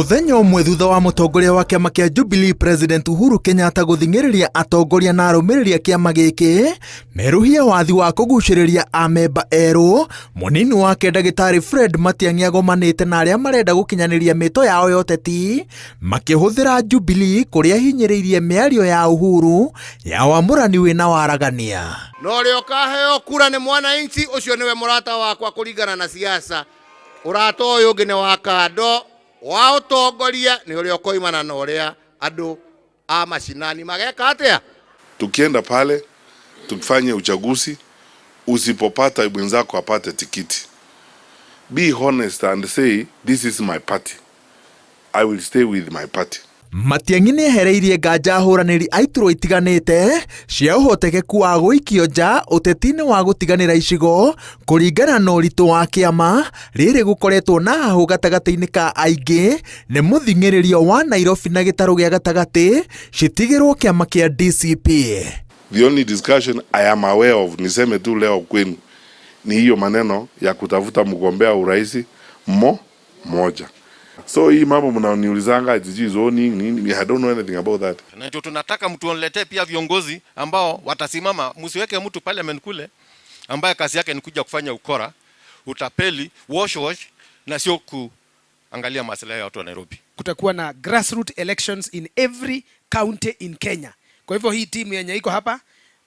Muthenya umwe thutha wa mutongoria wa kiama kia Jubilee President Uhuru Kenyatta guthingiriria atongoria na arumiriria kiama giki meruhia wathi wa kuguciriria amemba eru, munini wake Ndagĩtarĩ Fred Matiang'I agomanite na aria marenda gukinyaniria mito yao yoteti makihuthira Jubilee kuria hinyiriirie miario ya Uhuru ya wamurani wina waragania. No rio kaheo kura ni mwananchi, ucio niwe murata wakwa kuringana na siasa. Urata uyu ungi ni wa kando wa utongoria ni uria koimana na uria andu a mashinani mageka atia. Tukienda pale tukifanya uchaguzi, usipopata mwenzako apate tikiti, be honest and say this is my party, I will stay with my party. Matiang'I nĩehereirie nganja ahũranĩri a iturwa itiganĩte cia ũhotekeku wa gũikio nja ũteti-inĩ wa gũtiganĩra icigo kũringana na ũritũ wa kĩama rĩrĩ gũkoretwo na hahũ gatagatĩ-inĩ ka aingĩ nĩ mũthing'ĩrĩrio wa Nairobi na gĩtarũ gĩa gatagatĩ citigĩrwo kĩama kĩa DCP. The only discussion I am aware of, niseme tu leo kwenu, ni hiyo maneno ya kutafuta mgombea uraisi moja. So hii mambo mnaoniulizanga ati zoning nini, I don't know anything about that. Na ndio tunataka mtuonletee pia viongozi ambao watasimama, msiweke mtu parliament kule ambaye kazi yake ni kuja kufanya ukora, utapeli, wash na sio kuangalia maslahi ya watu wa Nairobi. Kutakuwa na grassroots elections in every county in Kenya. Kwa hivyo hii timu yenye iko hapa,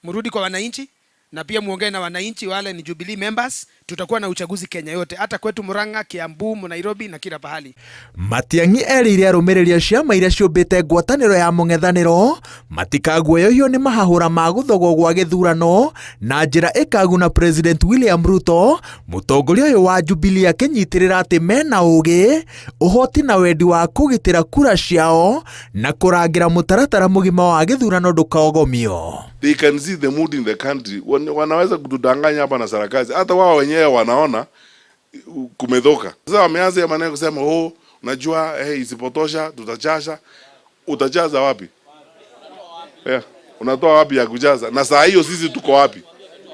mrudi kwa wananchi na pia muongee na wananchi wale ni Jubilee members. Tutakuwa na uchaguzi Kenya yote, hata kwetu Murang'a, Kiambu, Nairobi na kila pahali. Matiang'I erire arumiriria ciama iria ciumbite ngwataniro ya mung'ethaniro matikaguoyohio ni mahahura ma guthogwo gwa githurano na njira ikaguna President William Ruto, mutongoria uyu wa Jubilee akinyitirira ati mena ugi, uhoti na wendi wa kugitira kura ciao na kũrangĩra mutaratara mugima wa githurano ndukaogomio. They can see the mood in the country. Wanaweza kutudanganya hapa na sarakazi. Hata wao wenyewe wanaona kumedhoka. Sasa wameanza ya maneno kusema unajua isipotosha tutachasha. Utajaza wapi? Unatoa wapi ya kujaza? Na saa hiyo sisi tuko wapi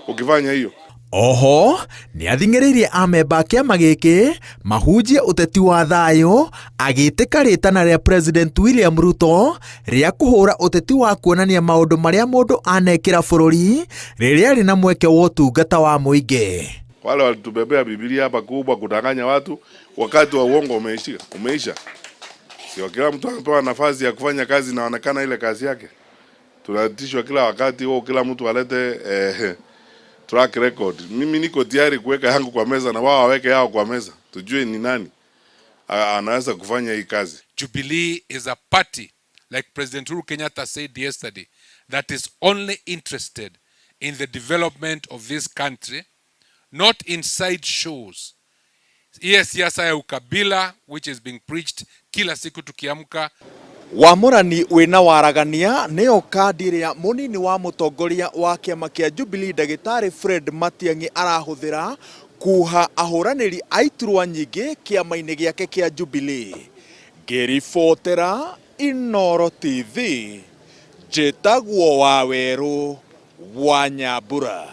ukifanya hiyo? Oho ni athing'ĩrĩirie amemba kĩama gĩkĩ mahunjie ũteti wa thayũ agĩtĩka rĩtana rĩa President William Ruto rĩa kũhũra ũteti wa kuonania maũndũ marĩa mũndũ anekĩra bũrũri rĩrĩa arĩ na mweke wa ũtungata wa mũingĩ. Wale walitubebea Biblia hapa kubwa kudanganya watu, wakati wa uongo umeisha. Sio kila mtu anapewa nafasi ya kufanya kazi na onekana ile kazi yake. Tunatishwa kila wakati kila mtu alete track record. Mimi niko tayari kuweka yangu kwa meza na wao waweke yao kwa meza. Tujue ni nani anaweza kufanya hii kazi. Jubilee is a party, like President Uhuru Kenyatta said yesterday, that is only interested in the development of this country, not in side shows. Yes, siasa ya ukabila which is being preached kila siku tukiamka. Wamurani wina waragania nĩyo kandi ĩrĩa munini wa mutongoria wa kiama kia Jubilee Ndagĩtarĩ Fred Matiang'I arahuthira kuha ahũranĩri a iturwa nyingĩ kiama-inĩ gĩake kia Jubilee. Ngĩribotera Inooro TV, njĩtagwo Wawerũ wa Nyambura.